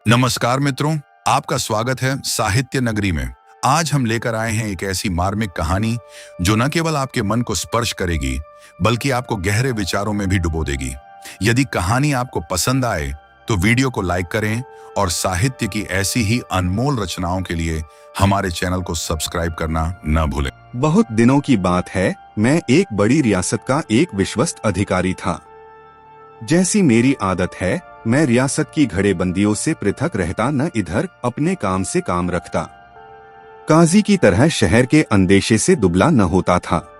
नमस्कार मित्रों, आपका स्वागत है साहित्य नगरी में। आज हम लेकर आए हैं एक ऐसी मार्मिक कहानी जो न केवल आपके मन को स्पर्श करेगी, बल्कि आपको गहरे विचारों में भी डुबो देगी। यदि कहानी आपको पसंद आए तो वीडियो को लाइक करें और साहित्य की ऐसी ही अनमोल रचनाओं के लिए हमारे चैनल को सब्सक्राइब करना न भूलें। बहुत दिनों की बात है, मैं एक बड़ी रियासत का एक विश्वस्त अधिकारी था। जैसी मेरी आदत है, मैं रियासत की घड़ेबंदियों से पृथक रहता, न इधर अपने काम से काम रखता। काजी की तरह शहर के अंदेशे से दुबला न होता था।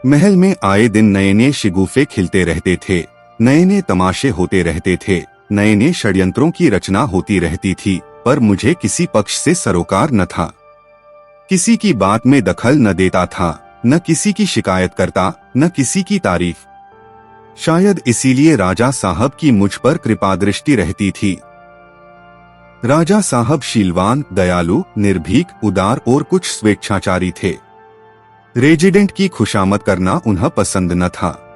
महल में आए दिन नए नए शिगुफे खिलते रहते थे, नए नए तमाशे होते रहते थे, नए नए षड्यंत्रों की रचना होती रहती थी, पर मुझे किसी पक्ष से सरोकार न था। किसी की बात में दखल न देता था, न किसी की शिकायत करता, न किसी की तारीफ। शायद इसीलिए राजा साहब की मुझ पर कृपा दृष्टि रहती थी। राजा साहब शीलवान, दयालु, निर्भीक, उदार और कुछ स्वेच्छाचारी थे। रेजिडेंट की खुशामद करना उन्हें पसंद न था।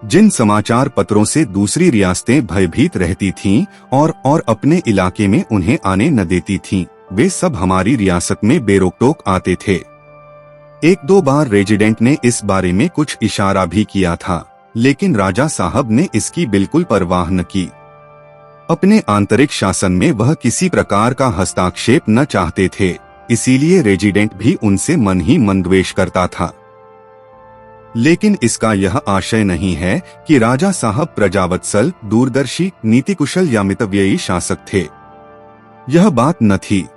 जिन समाचार पत्रों से दूसरी रियासतें भयभीत रहती थीं और अपने इलाके में उन्हें आने न देती थीं, वे सब हमारी रियासत में बेरोक-टोक आते थे। एक दो बार रेजिडेंट ने इस बारे में कुछ इशारा भी किया था, लेकिन राजा साहब ने इसकी बिल्कुल परवाह न की। अपने आंतरिक शासन में वह किसी प्रकार का हस्तक्षेप न चाहते थे, इसीलिए रेजिडेंट भी उनसे मन ही मन द्वेष करता था। लेकिन इसका यह आशय नहीं है कि राजा साहब प्रजावत्सल, दूरदर्शी, नीतिकुशल या मितव्ययी शासक थे। यह बात न थी।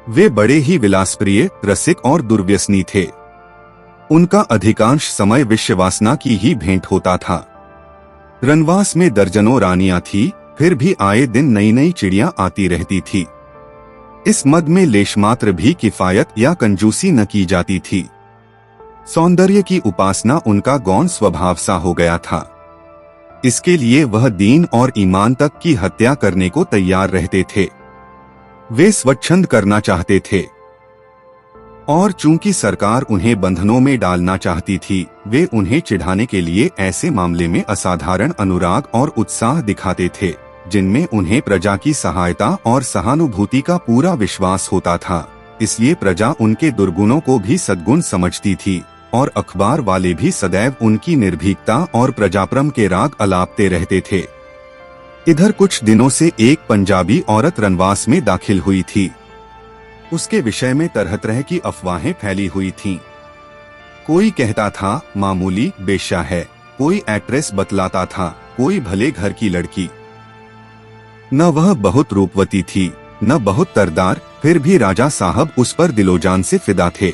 वे बड़े ही विलासप्रिय, रसिक और दुर्व्यसनी थे। उनका अधिकांश समय विश्ववासना की ही भेंट होता था। रनवास में दर्जनों रानियां थी, फिर भी आए दिन नई नई चिड़ियां आती रहती थी। इस मद में लेशमात्र भी किफायत या कंजूसी न की जाती थी। सौंदर्य की उपासना उनका गौण स्वभाव सा हो गया था। इसके लिए वह दीन और ईमान तक की हत्या करने को तैयार रहते थे। वे स्वच्छंद करना चाहते थे, और चूंकि सरकार उन्हें बंधनों में डालना चाहती थी, वे उन्हें चिढ़ाने के लिए ऐसे मामले में असाधारण अनुराग और उत्साह दिखाते थे, जिनमें उन्हें प्रजा की सहायता और सहानुभूति का पूरा विश्वास होता था। इसलिए प्रजा उनके दुर्गुणों को भी सद्गुण समझती थी, और अखबार वाले भी सदैव उनकी निर्भीकता और प्रजाप्रेम के राग अलापते रहते थे। इधर कुछ दिनों से एक पंजाबी औरत रनवास में दाखिल हुई थी। उसके विषय में तरह तरह की अफवाहें फैली हुई थीं। कोई कहता था मामूली बेश्या है, कोई एक्ट्रेस बतलाता था, कोई भले घर की लड़की। न वह बहुत रूपवती थी, न बहुत तरदार, फिर भी राजा साहब उस पर दिलोजान से फिदा थे।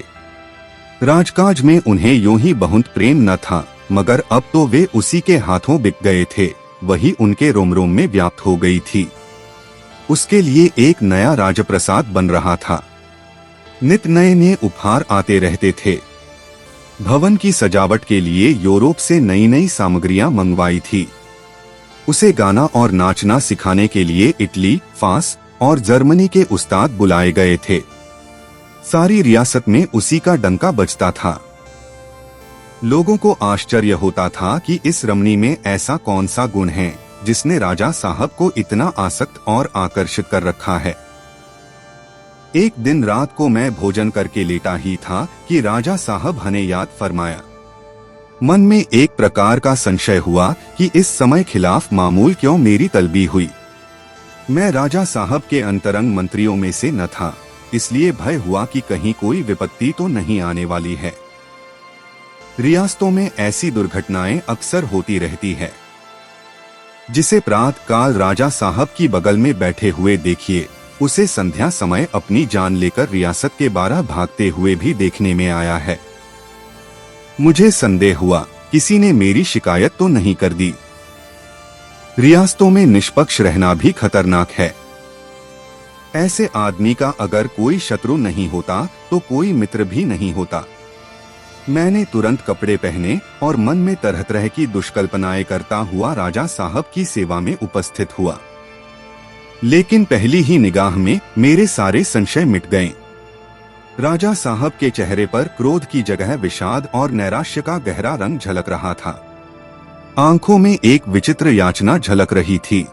राजकाज में उन्हें यूं ही बहुत प्रेम न था, मगर अब तो वे उसी के हाथों बिक गए थे, वही उनके रोम रोम में व्याप्त हो गई थी। उसके लिए एक नया राजप्रसाद बन रहा था। नित नए नए उपहार आते रहते थे। भवन की सजावट के लिए यूरोप से नई नई सामग्रियां मंगवाई थी। उसे गाना और नाचना सिखाने के लिए इटली, फ्रांस और जर्मनी के उस्ताद बुलाए गए थे। सारी रियासत में उसी का डंका बजता था। लोगों को आश्चर्य होता था कि इस रमणी में ऐसा कौन सा गुण है जिसने राजा साहब को इतना आसक्त और आकर्षित कर रखा है। एक दिन रात को मैं भोजन करके लेटा ही था कि राजा साहब हने याद फरमाया। मन में एक प्रकार का संशय हुआ कि इस समय खिलाफ मामूल क्यों मेरी तलबी हुई। मैं राजा साहब के अंतरंग मंत्रियों में से न था, इसलिए भय हुआ कि कहीं कोई विपत्ति तो नहीं आने वाली है। रियासतों में ऐसी दुर्घटनाएं अक्सर होती रहती है। जिसे प्रातः काल राजा साहब की बगल में बैठे हुए देखिए, उसे संध्या समय अपनी जान लेकर रियासत के 12 भागते हुए भी देखने में आया है। मुझे संदेह हुआ किसी ने मेरी शिकायत तो नहीं कर दी। रियासतों में निष्पक्ष रहना भी खतरनाक है। ऐसे आदमी का अगर कोई शत्रु नहीं होता तो कोई मित्र भी नहीं होता। मैंने तुरंत कपड़े पहने और मन में तरह तरह की दुष्कल्पनाएं करता हुआ राजा साहब की सेवा में उपस्थित हुआ। लेकिन पहली ही निगाह में मेरे सारे संशय मिट गए। राजा साहब के चेहरे पर क्रोध की जगह विषाद और नैराश्य का गहरा रंग झलक रहा था। आंखों में एक विचित्र याचना झलक रही थी।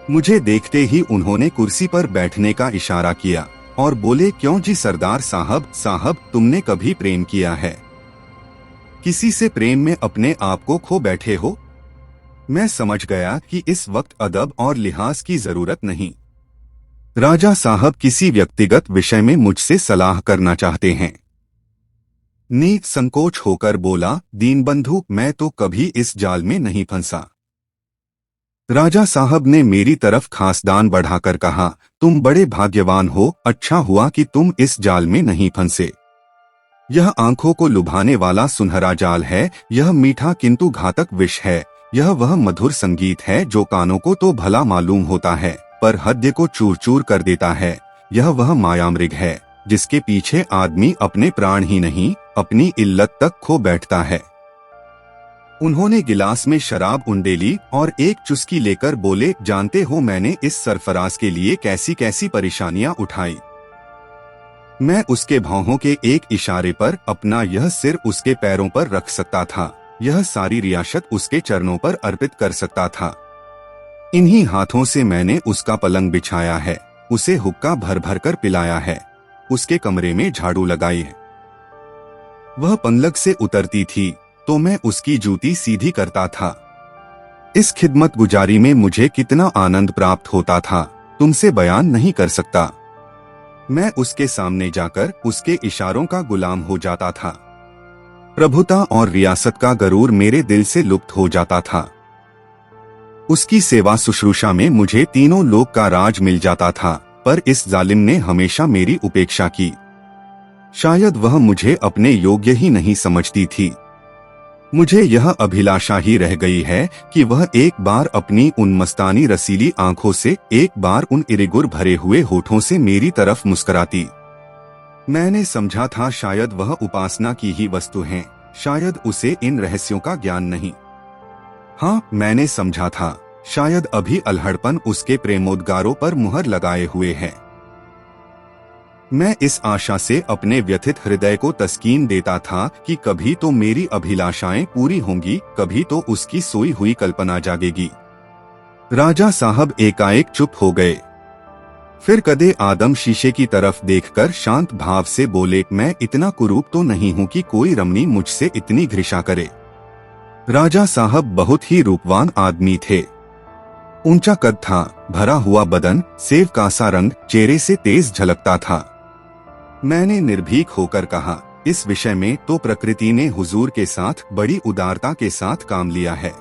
मुझे देखते ही उन्होंने कुर्सी पर बैठने का इशारा किया और बोले, क्यों जी सरदार साहब तुमने कभी प्रेम किया है? किसी से प्रेम में अपने आप को खो बैठे हो? मैं समझ गया कि इस वक्त अदब और लिहाज की जरूरत नहीं। राजा साहब किसी व्यक्तिगत विषय में मुझसे सलाह करना चाहते हैं। नीत संकोच होकर बोला, दीनबंधु, मैं तो कभी इस जाल में नहीं फंसा। राजा साहब ने मेरी तरफ खासदान बढ़ाकर कहा, तुम बड़े भाग्यवान हो, अच्छा हुआ कि तुम इस जाल में नहीं फंसे। यह आंखों को लुभाने वाला सुनहरा जाल है, यह मीठा किंतु घातक विष है, यह वह मधुर संगीत है जो कानों को तो भला मालूम होता है पर हृदय को चूर चूर कर देता है, यह वह मायामृग है जिसके पीछे आदमी अपने प्राण ही नहीं अपनी इल्लत तक खो बैठता है। उन्होंने गिलास में शराब उंडेली और एक चुस्की लेकर बोले, जानते हो मैंने इस सरफराज के लिए कैसी कैसी परेशानियां उठाई। मैं उसके भौहों के एक इशारे पर अपना यह सिर उसके पैरों पर रख सकता था, यह सारी रियासत उसके चरणों पर अर्पित कर सकता था। इन्हीं हाथों से मैंने उसका पलंग बिछाया है, उसे हुक्का भर भर कर पिलाया है, उसके कमरे में झाड़ू लगाई है। वह पलंग से उतरती थी तो मैं उसकी जूती सीधी करता था। इस खिदमत गुजारी में मुझे कितना आनंद प्राप्त होता था, तुमसे बयान नहीं कर सकता। मैं उसके सामने जाकर उसके इशारों का गुलाम हो जाता था। प्रभुता और रियासत का गरूर मेरे दिल से लुप्त हो जाता था। उसकी सेवा शुश्रूषा में मुझे तीनों लोक का राज मिल जाता था, पर इस जालिम ने हमेशा मेरी उपेक्षा की। शायद वह मुझे अपने योग्य ही नहीं समझती थी। मुझे यह अभिलाषा ही रह गई है कि वह एक बार अपनी उन मस्तानी रसीली आंखों से, एक बार उन इरिगुर भरे हुए होठों से मेरी तरफ मुस्कुराती। मैंने समझा था शायद वह उपासना की ही वस्तु हैं, शायद उसे इन रहस्यों का ज्ञान नहीं। हाँ, मैंने समझा था शायद अभी अल्हड़पन उसके प्रेमोद्गारों पर मुहर लगाए हुए है। मैं इस आशा से अपने व्यथित हृदय को तस्कीन देता था कि कभी तो मेरी अभिलाषाएं पूरी होंगी, कभी तो उसकी सोई हुई कल्पना जागेगी। राजा साहब एकाएक चुप हो गए। फिर कदे आदम शीशे की तरफ देखकर शांत भाव से बोले, मैं इतना कुरूप तो नहीं हूं कि कोई रमणी मुझसे इतनी घृणा करे। राजा साहब बहुत ही रूपवान आदमी थे। ऊंचा कद था, भरा हुआ बदन, सेव का सा रंग चेहरे से तेज झलकता था। मैंने निर्भीक होकर कहा, इस विषय में तो प्रकृति ने हुजूर के साथ बड़ी उदारता के साथ काम लिया है।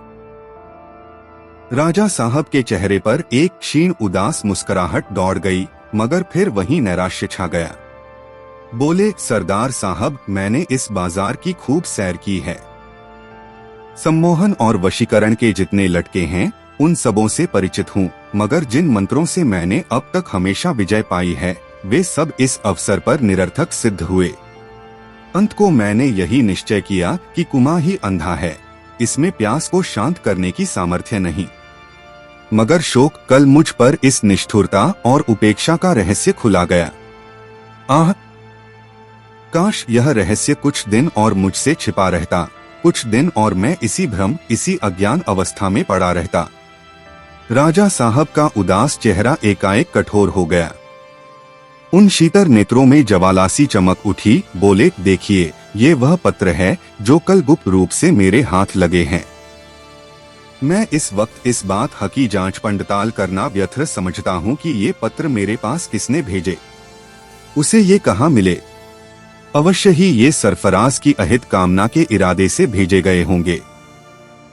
राजा साहब के चेहरे पर एक क्षीण उदास मुस्कुराहट दौड़ गई, मगर फिर वही नैराश्य छा गया। बोले, सरदार साहब, मैंने इस बाजार की खूब सैर की है। सम्मोहन और वशीकरण के जितने लटके हैं उन सबों से परिचित हूँ, मगर जिन मंत्रों से मैंने अब तक हमेशा विजय पाई है वे सब इस अवसर पर निरर्थक सिद्ध हुए। अंत को मैंने यही निश्चय किया कि कुमा ही अंधा है, इसमें प्यास को शांत करने की सामर्थ्य नहीं। मगर शोक कल मुझ पर इस निष्ठुरता और उपेक्षा का रहस्य खुला गया। आह, काश यह रहस्य कुछ दिन और मुझसे छिपा रहता, कुछ दिन और मैं इसी भ्रम, इसी अज्ञान अवस्था में पड़ा रहता। राजा साहब का उदास चेहरा एकाएक कठोर हो गया। उन शीतर नेत्रों में ज्वालासी चमक उठी। बोले, देखिए, ये वह पत्र है जो कल गुप्त रूप से मेरे हाथ लगे हैं। मैं इस वक्त इस बात हकी जांच पड़ताल करना व्यर्थ समझता हूँ कि ये पत्र मेरे पास किसने भेजे, उसे ये कहाँ मिले। अवश्य ही ये सरफराज की अहित कामना के इरादे से भेजे गए होंगे।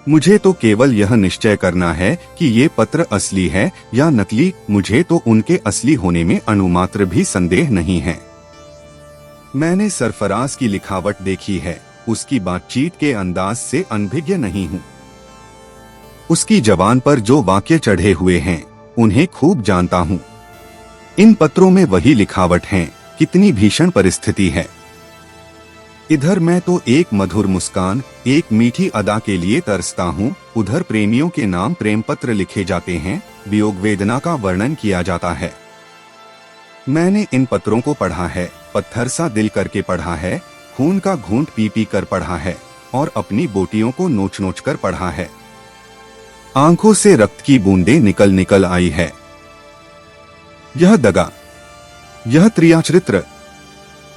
मुझे तो केवल यह निश्चय करना है कि ये पत्र असली है या नकली। मुझे तो उनके असली होने में अणुमात्र भी संदेह नहीं है। मैंने सरफराज की लिखावट देखी है, उसकी बातचीत के अंदाज से अनभिज्ञ नहीं हूँ। उसकी जबान पर जो वाक्य चढ़े हुए हैं उन्हें खूब जानता हूँ। इन पत्रों में वही लिखावट है। कितनी भीषण परिस्थिति है। इधर मैं तो एक मधुर मुस्कान, एक मीठी अदा के लिए तरसता हूँ, उधर प्रेमियों के नाम प्रेम पत्र लिखे जाते हैं, वियोग वेदना का वर्णन किया जाता है। मैंने इन पत्रों को पढ़ा है, पत्थर सा दिल करके पढ़ा है, खून का घूंट पी पी कर पढ़ा है और अपनी बोटियों को नोच नोच कर पढ़ा है। आंखों से रक्त की बूंदें निकल निकल आई है। यह दगा, यह त्रियाचरित्र,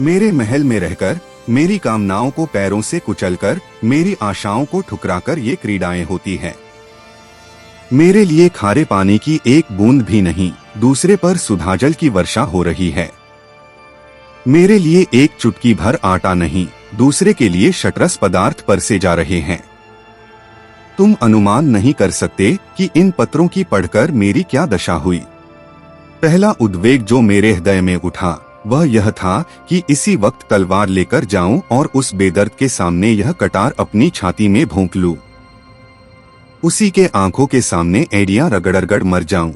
मेरे महल में रहकर, मेरी कामनाओं को पैरों से कुचलकर, मेरी आशाओं को ठुकराकर ये क्रीड़ाएं होती हैं। मेरे लिए खारे पानी की एक बूंद भी नहीं, दूसरे पर सुधाजल की वर्षा हो रही है। मेरे लिए एक चुटकी भर आटा नहीं, दूसरे के लिए शटरस पदार्थ परसे जा रहे हैं। तुम अनुमान नहीं कर सकते कि इन पत्रों की पढ़कर मेरी क्या दशा हुई। पहला उद्वेग जो मेरे हृदय में उठा वह यह था कि इसी वक्त तलवार लेकर जाऊं और उस बेदर्द के सामने यह कटार अपनी छाती में भोंक लूं। उसी के आंखों के सामने एड़ियां रगड़-रगड़ मर जाऊं।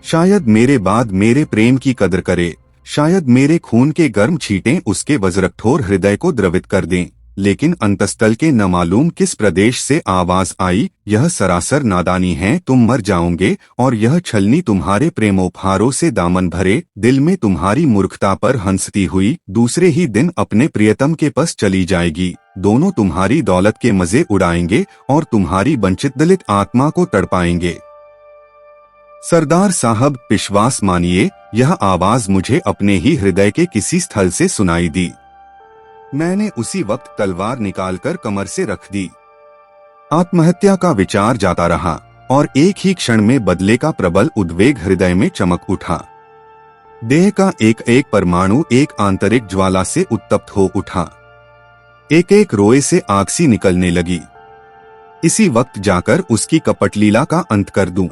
शायद मेरे बाद मेरे प्रेम की कदर करे, शायद मेरे खून के गर्म छींटें उसके वज्रकठोर हृदय को द्रवित कर दें। लेकिन अंतस्तल के न मालूम किस प्रदेश से आवाज आई, यह सरासर नादानी है, तुम मर जाओगे और यह छलनी तुम्हारे प्रेमोपहारों से दामन भरे दिल में तुम्हारी मूर्खता पर हंसती हुई दूसरे ही दिन अपने प्रियतम के पास चली जाएगी। दोनों तुम्हारी दौलत के मजे उड़ाएंगे और तुम्हारी वंचित दलित आत्मा को तड़पाएंगे। सरदार साहब, विश्वास मानिए, यह आवाज मुझे अपने ही हृदय के किसी स्थल से सुनाई दी। मैंने उसी वक्त तलवार निकालकर कमर से रख दी। आत्महत्या का विचार जाता रहा और एक ही क्षण में बदले का प्रबल उद्वेग हृदय में चमक उठा। देह का एक एक परमाणु एक आंतरिक ज्वाला से उत्तप्त हो उठा। एक एक रोए से आग सी निकलने लगी। इसी वक्त जाकर उसकी कपटलीला का अंत कर दूं।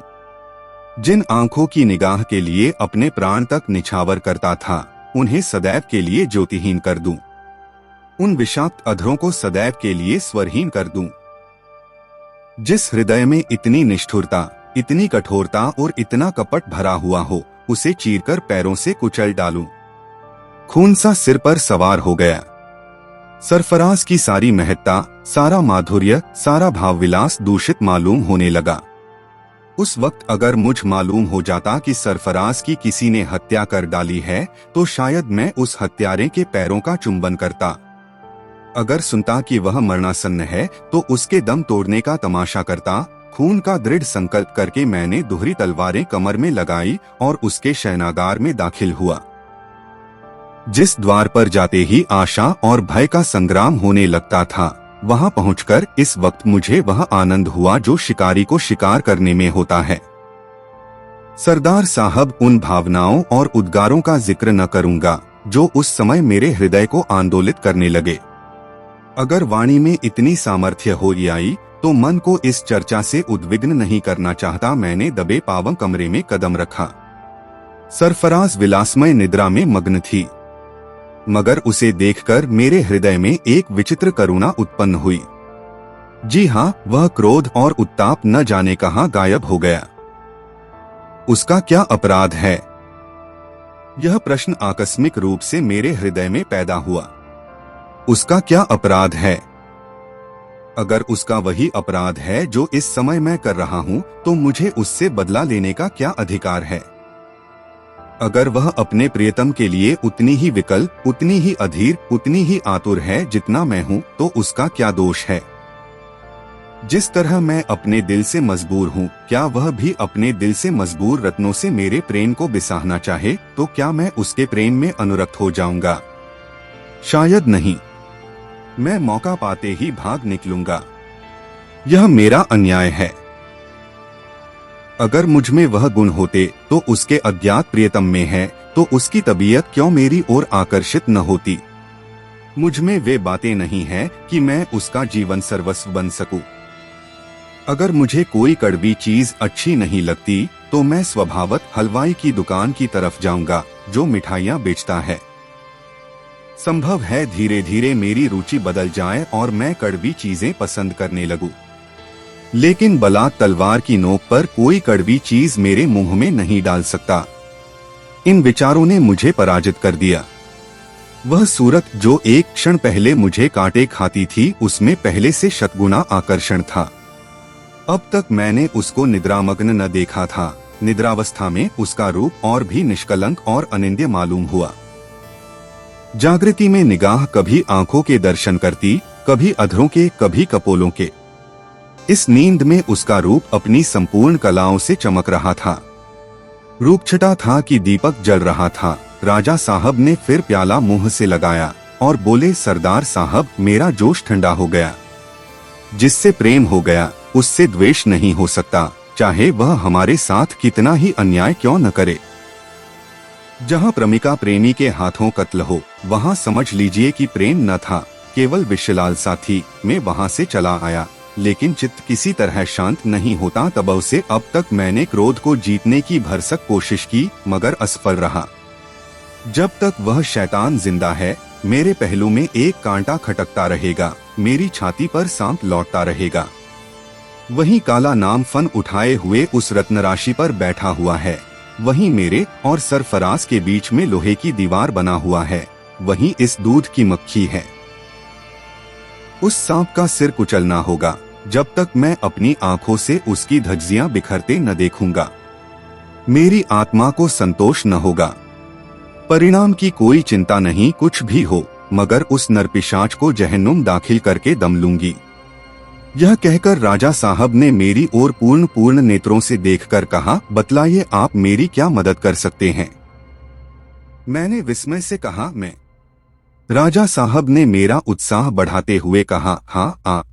जिन आंखों की निगाह के लिए अपने प्राण तक निछावर करता था, उन्हें सदैव के लिए ज्योतिहीन कर दूं। उन विषाक्त अधरों को सदैव के लिए स्वरहीन कर दूं। जिस हृदय में इतनी निष्ठुरता, इतनी कठोरता और इतना कपट भरा हुआ हो, उसे चीरकर पैरों से कुचल डालूं। खून सा सिर पर सवार हो गया। सरफराज की सारी महत्ता, सारा माधुर्य, सारा भावविलास दूषित मालूम होने लगा। उस वक्त अगर मुझ मालूम हो जाता कि सरफराज की किसी ने हत्या कर डाली है, तो शायद मैं उस हत्यारे के पैरों का चुंबन करता। अगर सुनता कि वह मरणासन्न है, तो उसके दम तोड़ने का तमाशा करता। खून का दृढ़ संकल्प करके मैंने दोहरी तलवारें कमर में लगाई और उसके शयनागार में दाखिल हुआ। जिस द्वार पर जाते ही आशा और भय का संग्राम होने लगता था, वहां पहुंचकर इस वक्त मुझे वह आनंद हुआ जो शिकारी को शिकार करने में होता है। सरदार साहब, उन भावनाओं और उद्गारों का जिक्र न करूंगा जो उस समय मेरे हृदय को आंदोलित करने लगे। अगर वाणी में इतनी सामर्थ्य हो आई तो मन को इस चर्चा से उद्विग्न नहीं करना चाहता। मैंने दबे पावं कमरे में कदम रखा। सरफराज विलासमय निद्रा में मग्न थी, मगर उसे देखकर मेरे हृदय में एक विचित्र करुणा उत्पन्न हुई। जी हाँ, वह क्रोध और उत्ताप न जाने कहां गायब हो गया। उसका क्या अपराध है? यह प्रश्न आकस्मिक रूप से मेरे हृदय में पैदा हुआ। उसका क्या अपराध है? अगर उसका वही अपराध है जो इस समय मैं कर रहा हूं, तो मुझे उससे बदला लेने का क्या अधिकार है? अगर वह अपने प्रियतम के लिए उतनी ही विकल, उतनी ही अधीर, उतनी ही आतुर है जितना मैं हूं, तो उसका क्या दोष है? जिस तरह मैं अपने दिल से मजबूर हूं, क्या वह भी अपने दिल से मजबूर रत्नों से मेरे प्रेम को बिसाहना चाहे, तो क्या मैं उसके प्रेम में अनुरक्त हो जाऊंगा? शायद नहीं। मैं मौका पाते ही भाग निकलूंगा। यह मेरा अन्याय है। अगर मुझ में वह गुण होते तो उसके अज्ञात प्रियतम में है, तो उसकी तबीयत क्यों मेरी ओर आकर्षित न होती? मुझ में वे बातें नहीं हैं कि मैं उसका जीवन सर्वस्व बन सकूं। अगर मुझे कोई कड़वी चीज अच्छी नहीं लगती, तो मैं स्वभावत हलवाई की दुकान की तरफ जाऊंगा जो मिठाइयां बेचता है। संभव है धीरे धीरे मेरी रुचि बदल जाए और मैं कड़वी चीजें पसंद करने लगूं। लेकिन बलात् तलवार की नोक पर कोई कड़वी चीज मेरे मुंह में नहीं डाल सकता। इन विचारों ने मुझे पराजित कर दिया। वह सूरत जो एक क्षण पहले मुझे कांटे खाती थी, उसमें पहले से शतगुना आकर्षण था। अब तक मैंने उसको निद्रामग्न न देखा था। निद्रावस्था में उसका रूप और भी निष्कलंक और अनिंद्य मालूम हुआ। जागृति में निगाह कभी आंखों के दर्शन करती, कभी अधरों के, कभी कपोलों के। इस नींद में उसका रूप अपनी संपूर्ण कलाओं से चमक रहा था। रूप छटा था कि दीपक जल रहा था। राजा साहब ने फिर प्याला मुंह से लगाया और बोले, सरदार साहब, मेरा जोश ठंडा हो गया। जिससे प्रेम हो गया उससे द्वेष नहीं हो सकता, चाहे वह हमारे साथ कितना ही अन्याय क्यों न करे। जहाँ प्रेमिका प्रेमी के हाथों कत्ल हो, वहाँ समझ लीजिए कि प्रेम न था, केवल विषलालसा थी। मैं वहाँ से चला आया, लेकिन चित्त किसी तरह शांत नहीं होता। तब से अब तक मैंने क्रोध को जीतने की भरसक कोशिश की, मगर असफल रहा। जब तक वह शैतान जिंदा है, मेरे पहलू में एक कांटा खटकता रहेगा, मेरी छाती पर सांप लौटता रहेगा। वही काला नाम फन उठाए हुए उस रत्न राशि पर बैठा हुआ है। वही मेरे और सरफराज के बीच में लोहे की दीवार बना हुआ है। वही इस दूध की मक्खी है। उस सांप का सिर कुचलना होगा जब तक मैं अपनी आंखों से उसकी धज्जियां बिखरते न देखूंगा। मेरी आत्मा को संतोष न होगा। परिणाम की कोई चिंता नहीं, कुछ भी हो, मगर उस नरपिशाच को जहन्नुम दाखिल करके दम लूंगी। यह कहकर राजा साहब ने मेरी ओर पूर्ण नेत्रों से देखकर कहा, बतलाइए आप मेरी क्या मदद कर सकते हैं। मैंने विस्मय से कहा, मैं। राजा साहब ने मेरा उत्साह बढ़ाते हुए कहा, हाँ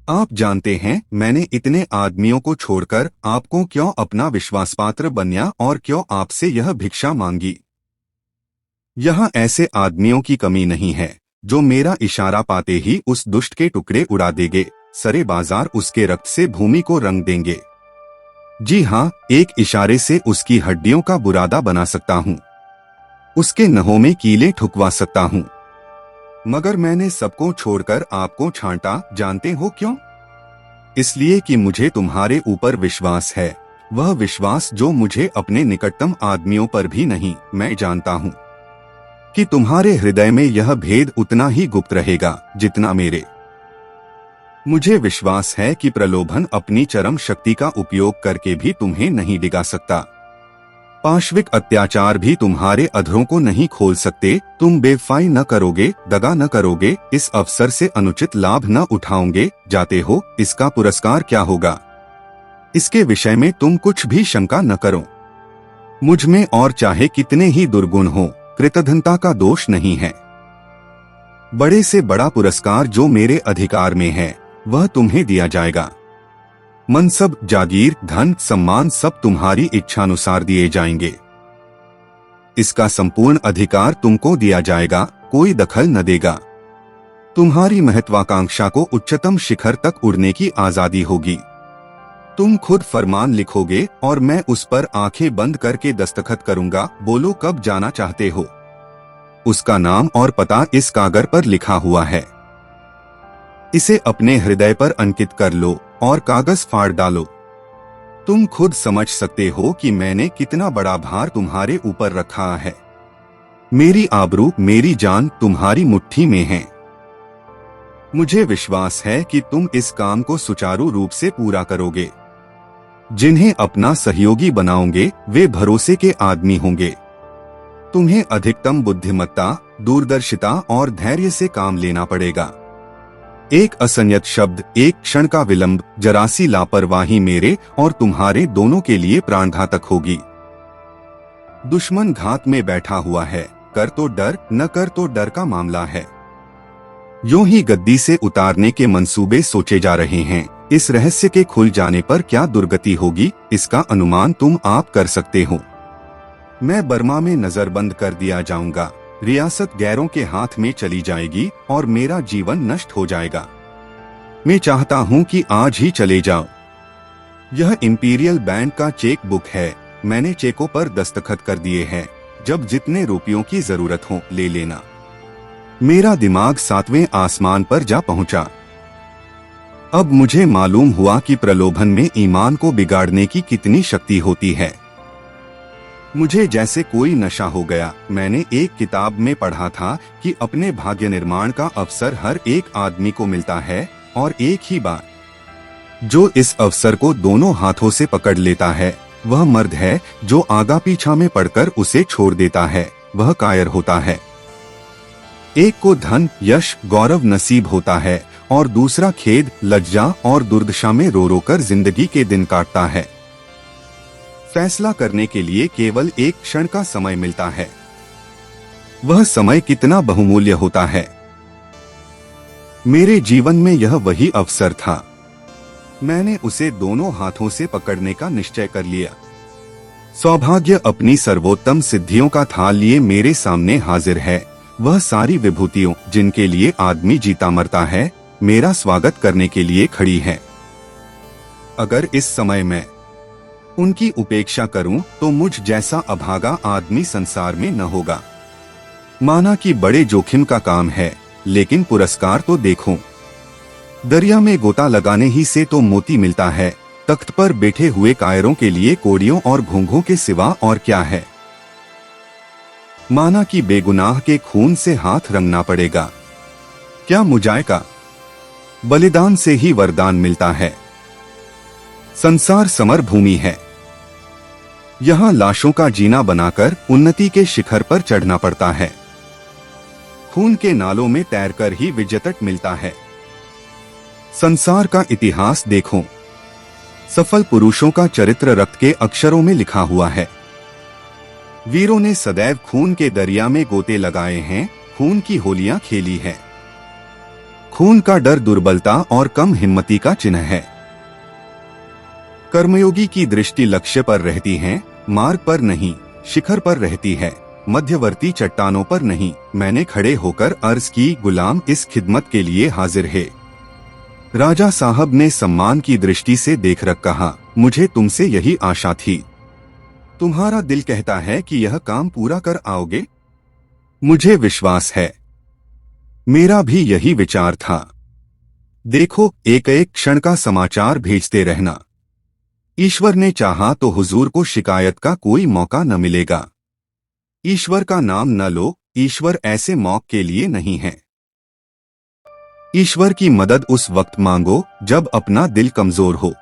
आप जानते हैं मैंने इतने आदमियों को छोड़कर आपको क्यों अपना विश्वासपात्र बनिया और क्यों आपसे यह भिक्षा मांगी। यहाँ ऐसे आदमियों की कमी नहीं है जो मेरा इशारा पाते ही उस दुष्ट के टुकड़े उड़ा देंगे, सरे बाजार उसके रक्त से भूमि को रंग देंगे। जी हाँ, एक इशारे से उसकी हड्डियों का बुरादा बना सकता हूँ, उसके नहों में कीले ठुकवा सकता हूँ। मगर मैंने सबको छोड़कर आपको छांटा, जानते हो क्यों? इसलिए कि मुझे तुम्हारे ऊपर विश्वास है, वह विश्वास जो मुझे अपने निकटतम आदमियों पर भी नहीं। मैं जानता हूँ कि तुम्हारे हृदय में यह भेद उतना ही गुप्त रहेगा जितना मेरे। मुझे विश्वास है कि प्रलोभन अपनी चरम शक्ति का उपयोग करके भी तुम्हें नहीं डिगा सकता। पाशविक अत्याचार भी तुम्हारे अधरों को नहीं खोल सकते। तुम बेवफाई न करोगे, दगा न करोगे, इस अवसर से अनुचित लाभ न उठाओगे। जाते हो, इसका पुरस्कार क्या होगा, इसके विषय में तुम कुछ भी शंका न करो। मुझ में और चाहे कितने ही दुर्गुण हो, कृतघ्नता का दोष नहीं है। बड़े से बड़ा पुरस्कार जो मेरे अधिकार में है वह तुम्हें दिया जाएगा। मनसब, जागीर, धन, सम्मान सब तुम्हारी इच्छानुसार दिए जाएंगे। इसका संपूर्ण अधिकार तुमको दिया जाएगा, कोई दखल न देगा। तुम्हारी महत्वाकांक्षा को उच्चतम शिखर तक उड़ने की आजादी होगी। तुम खुद फरमान लिखोगे और मैं उस पर आंखें बंद करके दस्तखत करूंगा। बोलो कब जाना चाहते हो। उसका नाम और पता इस कागज पर लिखा हुआ है। इसे अपने हृदय पर अंकित कर लो और कागज फाड़ डालो। तुम खुद समझ सकते हो कि मैंने कितना बड़ा भार तुम्हारे ऊपर रखा है। मेरी आबरू, मेरी जान तुम्हारी मुट्ठी में है। मुझे विश्वास है कि तुम इस काम को सुचारू रूप से पूरा करोगे। जिन्हें अपना सहयोगी बनाओगे वे भरोसे के आदमी होंगे। तुम्हें अधिकतम बुद्धिमत्ता, दूरदर्शिता और धैर्य से काम लेना पड़ेगा। एक असंयत शब्द, एक क्षण का विलंब, जरासी लापरवाही मेरे और तुम्हारे दोनों के लिए प्राणघातक होगी। दुश्मन घात में बैठा हुआ है, कर तो डर, न कर तो डर का मामला है। यूं ही गद्दी से उतारने के मंसूबे सोचे जा रहे हैं। इस रहस्य के खुल जाने पर क्या दुर्गति होगी, इसका अनुमान तुम आप कर सकते हो। मैं बर्मा में नजरबंद कर दिया जाऊंगा। रियासत गैरों के हाथ में चली जाएगी और मेरा जीवन नष्ट हो जाएगा। मैं चाहता हूं कि आज ही चले जाओ। यह इंपीरियल बैंक का चेक बुक है। मैंने चेकों पर दस्तखत कर दिए हैं। जब जितने रुपयों की जरूरत हो ले लेना। मेरा दिमाग 7वें आसमान पर जा पहुंचा। अब मुझे मालूम हुआ कि प्रलोभन में ईमान को बिगाड़ने की कितनी शक्ति होती है। मुझे जैसे कोई नशा हो गया। मैंने एक किताब में पढ़ा था कि अपने भाग्य निर्माण का अवसर हर एक आदमी को मिलता है और एक ही बार। जो इस अवसर को दोनों हाथों से पकड़ लेता है वह मर्द है। जो आगा पीछा में पड़कर उसे छोड़ देता है वह कायर होता है। एक को धन, यश, गौरव नसीब होता है और दूसरा खेद, लज्जा और दुर्दशा में रो रो कर जिंदगी के दिन काटता है। फैसला करने के लिए केवल एक क्षण का समय मिलता है। वह समय कितना बहुमूल्य होता है। मेरे जीवन में यह वही अवसर था। मैंने उसे दोनों हाथों से पकड़ने का निश्चय कर लिया। सौभाग्य अपनी सर्वोत्तम सिद्धियों का थाल लिए मेरे सामने हाजिर है। वह सारी विभूतियों जिनके लिए आदमी जीता मरता है, मेरा स्वागत करने के लिए खड़ी है। अगर इस समय मैं उनकी उपेक्षा करूं तो मुझ जैसा अभागा आदमी संसार में न होगा। माना कि बड़े जोखिम का काम है, लेकिन पुरस्कार तो देखो। दरिया में गोता लगाने ही से तो मोती मिलता है, तख्त पर बैठे हुए कायरों के लिए कोड़ियों और घोंघों के सिवा और क्या है। माना कि बेगुनाह के खून से हाथ रंगना पड़ेगा, क्या मुजायका। बलिदान से ही वरदान मिलता है। संसार समर भूमि है। यहाँ लाशों का जीना बनाकर उन्नति के शिखर पर चढ़ना पड़ता है। खून के नालों में तैरकर ही विजयतट मिलता है। संसार का इतिहास देखो। सफल पुरुषों का चरित्र रक्त के अक्षरों में लिखा हुआ है। वीरों ने सदैव खून के दरिया में गोते लगाए हैं, खून की होलियां खेली है। खून का डर दुर्बलता और कम हिम्मती का चिन्ह है। कर्मयोगी की दृष्टि लक्ष्य पर रहती है, मार्ग पर नहीं, शिखर पर रहती है, मध्यवर्ती चट्टानों पर नहीं। मैंने खड़े होकर अर्ज की, गुलाम इस खिदमत के लिए हाजिर है। राजा साहब ने सम्मान की दृष्टि से देखकर कहा, मुझे तुमसे यही आशा थी। तुम्हारा दिल कहता है कि यह काम पूरा कर आओगे। मुझे विश्वास है। मेरा भी यही विचार था। देखो, एक एक क्षण का समाचार भेजते रहना। ईश्वर ने चाहा तो हुजूर को शिकायत का कोई मौका न मिलेगा। ईश्वर का नाम न लो, ईश्वर ऐसे मौके के लिए नहीं है। ईश्वर की मदद उस वक्त मांगो जब अपना दिल कमजोर हो।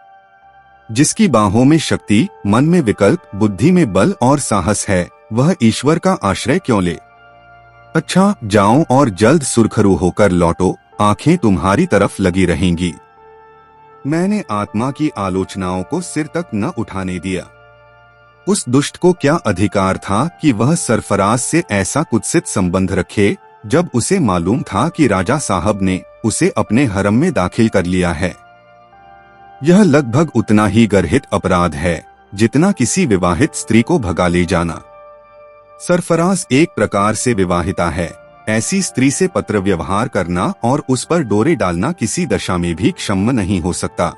जिसकी बाहों में शक्ति, मन में विकल्प, बुद्धि में बल और साहस है, वह ईश्वर का आश्रय क्यों ले। अच्छा, जाओ और जल्द सुरखरू होकर लौटो, आंखें तुम्हारी तरफ लगी रहेंगी। मैंने आत्मा की आलोचनाओं को सिर तक न उठाने दिया। उस दुष्ट को क्या अधिकार था कि वह सरफराज से ऐसा कुत्सित संबंध रखे, जब उसे मालूम था कि राजा साहब ने उसे अपने हरम में दाखिल कर लिया है। यह लगभग उतना ही गर्हित अपराध है जितना किसी विवाहित स्त्री को भगा ले जाना। सरफराज एक प्रकार से विवाहिता है। ऐसी स्त्री से पत्र व्यवहार करना और उस पर डोरे डालना किसी दशा में भी क्षम्य नहीं हो सकता।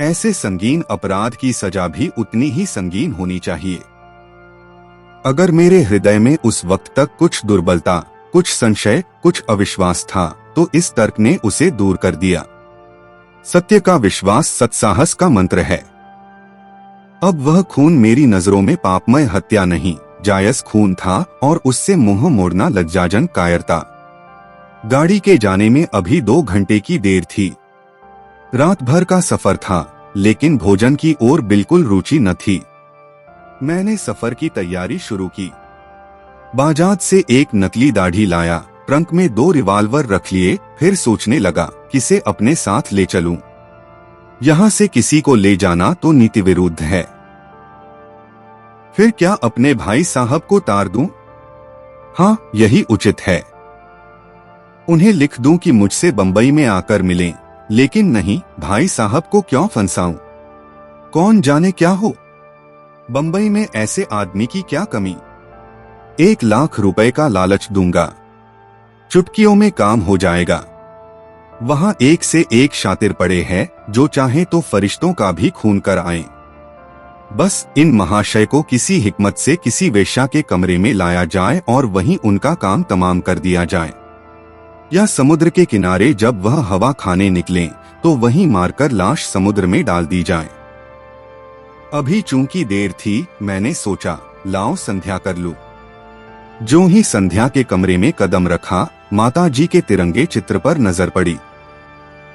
ऐसे संगीन अपराध की सजा भी उतनी ही संगीन होनी चाहिए। अगर मेरे हृदय में उस वक्त तक कुछ दुर्बलता, कुछ संशय, कुछ अविश्वास था, तो इस तर्क ने उसे दूर कर दिया। सत्य का विश्वास सत्साहस का मंत्र है। अब वह खून मेरी नजरों में पापमय हत्या नहीं, जायज खून था और उससे मुंह मोड़ना लज्जाजनक कायरता। गाड़ी के जाने में अभी 2 घंटे की देर थी। रात भर का सफर था, लेकिन भोजन की ओर बिल्कुल रुचि न थी। मैंने सफर की तैयारी शुरू की। बाजात से एक नकली दाढ़ी लाया, ट्रंक में 2 रिवाल्वर रख लिए, फिर सोचने लगा किसे अपने साथ ले चलूं। यहाँ से किसी को ले जाना तो नीति विरुद्ध है। फिर क्या अपने भाई साहब को तार दूं? हाँ, यही उचित है। उन्हें लिख दूं कि मुझसे बंबई में आकर मिलें, लेकिन नहीं, भाई साहब को क्यों फंसाऊं? कौन जाने क्या हो। बंबई में ऐसे आदमी की क्या कमी। 1 लाख रुपए का लालच दूंगा, चुटकियों में काम हो जाएगा। वहां एक से एक शातिर पड़े हैं, जो चाहे तो फरिश्तों का भी खून कर आए। बस इन महाशय को किसी हिकमत से किसी वेश्या के कमरे में लाया जाए और वहीं उनका काम तमाम कर दिया जाए। या समुद्र के किनारे जब वह हवा खाने निकलें, तो वहीं मारकर लाश समुद्र में डाल दी जाए। अभी चूंकि देर थी, मैंने सोचा लाओ संध्या कर लूं। जो ही संध्या के कमरे में कदम रखा, माता जी के तिरंगे चित्र पर नजर पड़ी।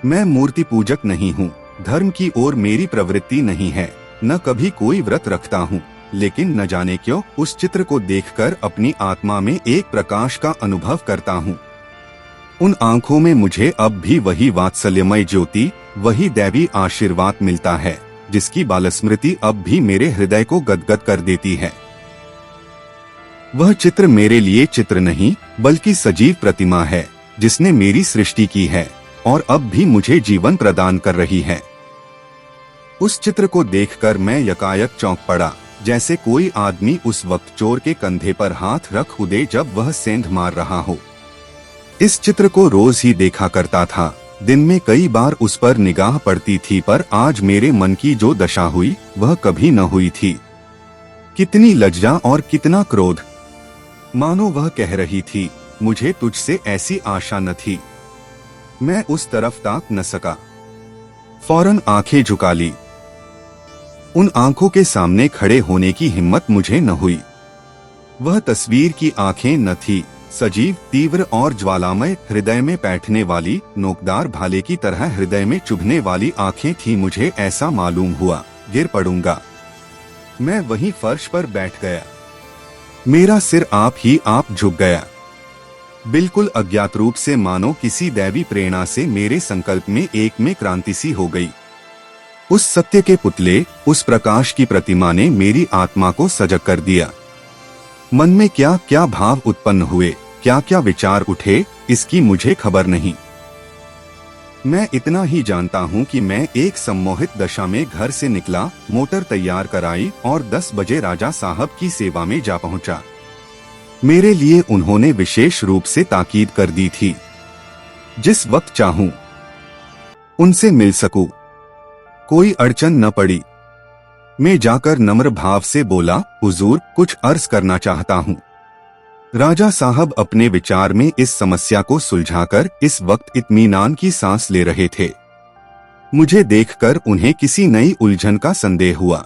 मैं मूर्ति पूजक नहीं हूँ, धर्म की ओर मेरी प्रवृत्ति नहीं है, न कभी कोई व्रत रखता हूँ, लेकिन न जाने क्यों उस चित्र को देखकर अपनी आत्मा में एक प्रकाश का अनुभव करता हूँ। उन आंखों में मुझे अब भी वही वात्सल्यमय ज्योति, वही दैवी आशीर्वाद मिलता है, जिसकी बालस्मृति अब भी मेरे हृदय को गदगद कर देती है। वह चित्र मेरे लिए चित्र नहीं, बल्कि सजीव प्रतिमा है, जिसने मेरी सृष्टि की है और अब भी मुझे जीवन प्रदान कर रही है। उस चित्र को देखकर मैं यकायक चौंक पड़ा, जैसे कोई आदमी उस वक्त चोर के कंधे पर हाथ रख उदे जब वह सेंध मार रहा हो। इस चित्र को रोज ही देखा करता था, दिन में कई बार उस पर निगाह पड़ती थी, पर आज मेरे मन की जो दशा हुई वह कभी न हुई थी। कितनी लज्जा और कितना क्रोध! मानो वह कह रही थी, मुझे तुझसे ऐसी आशा न थी। मैं उस तरफ ताक न सका, फौरन आंखें झुका ली। उन आंखों के सामने खड़े होने की हिम्मत मुझे न हुई। वह तस्वीर की आंखें न थी, सजीव, तीव्र और ज्वालामय, हृदय में बैठने वाली, नोकदार भाले की तरह हृदय में चुभने वाली आंखें थी। मुझे ऐसा मालूम हुआ गिर पड़ूंगा। मैं वहीं फर्श पर बैठ गया। मेरा सिर आप ही आप झुक गया। बिल्कुल अज्ञात रूप से, मानो किसी दैवी प्रेरणा से मेरे संकल्प में एक में क्रांति सी हो गई। उस सत्य के पुतले, उस प्रकाश की प्रतिमा ने मेरी आत्मा को सजग कर दिया। मन में क्या क्या भाव उत्पन्न हुए, क्या क्या विचार उठे, इसकी मुझे खबर नहीं। मैं इतना ही जानता हूँ कि मैं एक सम्मोहित दशा में घर से निकला, मोटर तैयार कराई और 10 बजे राजा साहब की सेवा में जा पहुंचा। मेरे लिए उन्होंने विशेष रूप से ताकीद कर दी थी, जिस वक्त चाहूं उनसे मिल सकूं। कोई अड़चन न पड़ी। मैं जाकर नम्र भाव से बोला, हुजूर, कुछ अर्ज करना चाहता हूं। राजा साहब अपने विचार में इस समस्या को सुलझाकर इस वक्त इत्मीनान की सांस ले रहे थे। मुझे देखकर उन्हें किसी नई उलझन का संदेह हुआ।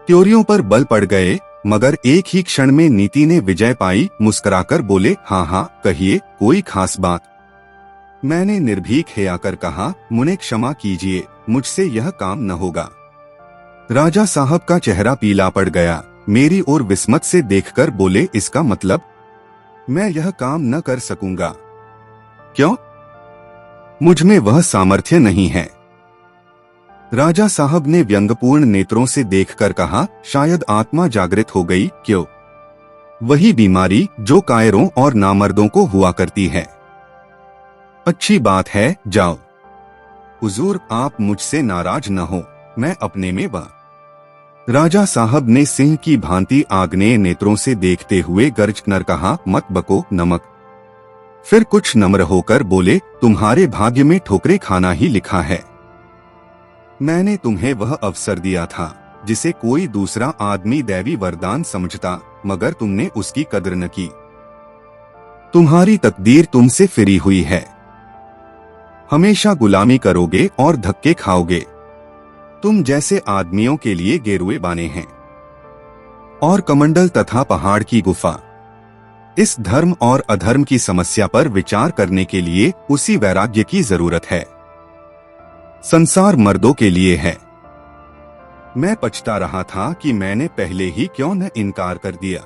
त्योरियों पर बल पड़ गए, मगर एक ही क्षण में नीति ने विजय पाई। मुस्कुराकर बोले, हाँ हाँ कहिए, कोई खास बात? मैंने निर्भीक हेयाकर कहा, मुझे क्षमा कीजिए, मुझसे यह काम न होगा। राजा साहब का चेहरा पीला पड़ गया। मेरी ओर विस्मत से देखकर बोले, इसका मतलब? मैं यह काम न कर सकूंगा। क्यों? मुझ में वह सामर्थ्य नहीं है। राजा साहब ने व्यंग्यपूर्ण नेत्रों से देखकर कहा, शायद आत्मा जागृत हो गई। क्यों? वही बीमारी जो कायरों और नामर्दों को हुआ करती है। अच्छी बात है, जाओ। हुजूर, आप मुझसे नाराज न हो, मैं अपने में वह। राजा साहब ने सिंह की भांति आग्नेय नेत्रों से देखते हुए गर्ज कर कहा, मत बको नमक। फिर कुछ नम्र होकर बोले, तुम्हारे भाग्य में ठोकरे खाना ही लिखा है। मैंने तुम्हें वह अवसर दिया था जिसे कोई दूसरा आदमी दैवी वरदान समझता, मगर तुमने उसकी कदर न की। तुम्हारी तकदीर तुमसे फिरी हुई है। हमेशा गुलामी करोगे और धक्के खाओगे। तुम जैसे आदमियों के लिए गेरुए बाने हैं और कमंडल तथा पहाड़ की गुफा। इस धर्म और अधर्म की समस्या पर विचार करने के लिए उसी वैराग्य की जरूरत है। संसार मर्दों के लिए है। मैं पछता रहा था कि मैंने पहले ही क्यों न इनकार कर दिया।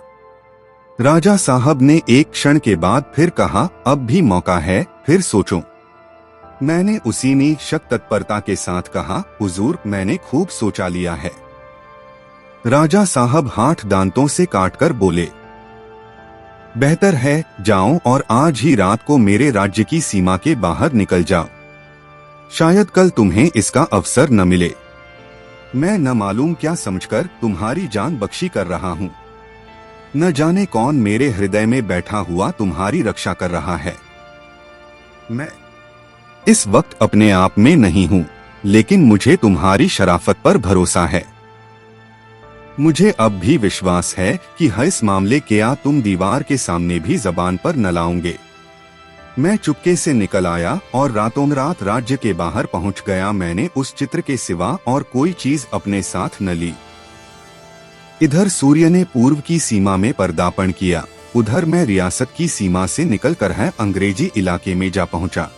राजा साहब ने एक क्षण के बाद फिर कहा, अब भी मौका है, फिर सोचो। मैंने उसी निशक तत्परता के साथ कहा, हुजूर, मैंने खूब सोचा लिया है। राजा साहब हाथ दांतों से काटकर बोले, बेहतर है, जाओ और आज ही रात को मेरे राज्य की सीमा के बाहर निकल जाओ। शायद कल तुम्हें इसका अवसर न मिले। मैं न मालूम क्या समझकर तुम्हारी जान बख्शी कर रहा हूँ। न जाने कौन मेरे हृदय में बैठा हुआ तुम्हारी रक्षा कर रहा है। मैं इस वक्त अपने आप में नहीं हूं, लेकिन मुझे तुम्हारी शराफत पर भरोसा है। मुझे अब भी विश्वास है कि इस मामले क्या तुम दीवार के सामने भी जबान पर न लाओगे। मैं चुपके से निकल आया और रातों रात राज्य के बाहर पहुंच गया। मैंने उस चित्र के सिवा और कोई चीज अपने साथ न ली। इधर सूर्य ने पूर्व की सीमा में पर्दापण किया, उधर मैं रियासत की सीमा से निकलकर अंग्रेजी इलाके में जा पहुंचा।